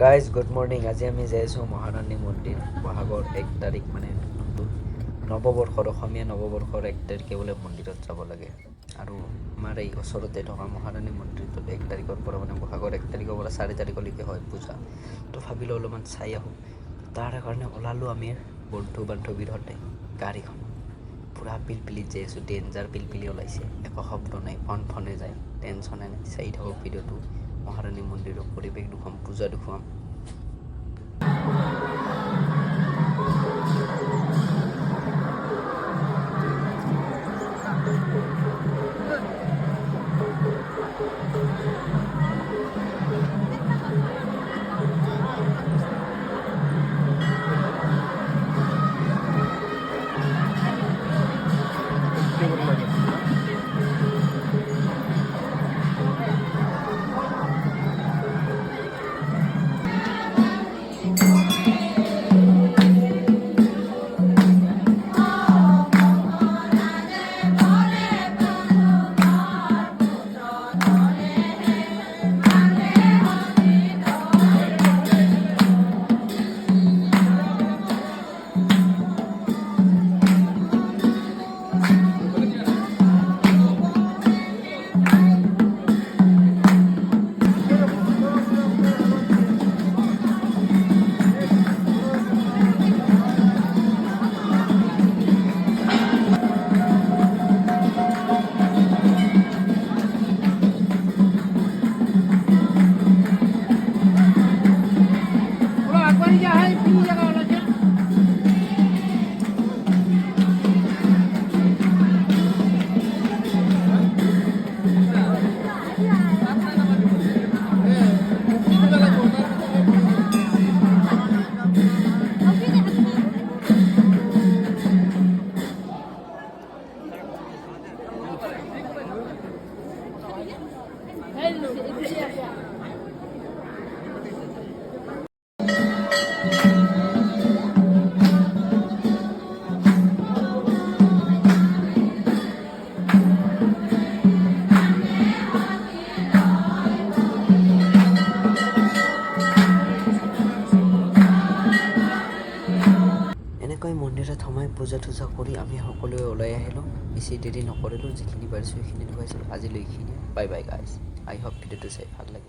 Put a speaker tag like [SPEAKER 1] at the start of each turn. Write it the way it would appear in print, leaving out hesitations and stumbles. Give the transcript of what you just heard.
[SPEAKER 1] Guys good morning. আজি আমি যাই আছোঁ মহাৰাণী মন্দিৰ। বহাগৰ 1 তাৰিখ মানে নতুন নৱবৰ্ষৰ অসমীয়া নৱবৰ্ষৰ 1 তাৰিখে বোলে মন্দিৰত যাব লাগে। আৰু আমাৰ এই ওচৰতে থকা মহাৰাণী মন্দিৰটোত 1 তাৰিখৰ পৰা মানে বহাগৰ 1 তাৰিখৰ পৰা 4 তাৰিখলৈকে হয় পূজা। তো ভাবিলোঁ অলপমান চাই আহোঁ। তাৰ কাৰণে ওলালোঁ আমি বন্ধু বান্ধৱীৰ সৈতে গাড়ীখন। পূৰা পিলপিলিত যাই আছোঁ, ডেঞ্জাৰ পিলপিলি ওলাইছে, একো শব্দ নাই, ফনে যায়, টেনশ্যনে নাই। চাই থাকক ভিডিঅ'টো। মহাৰাণী মন্দিৰৰ পৰিৱেশ দেখুৱাম, পূজা দেখুৱাম। এনেকৈ মন্দিৰত সোমাই পূজা থূজা কৰি আমি সকলোৱে ওলাই আহিলোঁ। বেছি দেৰি নকৰিলোঁ, যিখিনি পাৰিছোঁ সেইখিনি দেখুৱাইছিলোঁ। আজিলৈ এইখিনিয়ে। Bye bye guys. আই হোপ ভিডিঅ'টো চাই ভাল লাগে।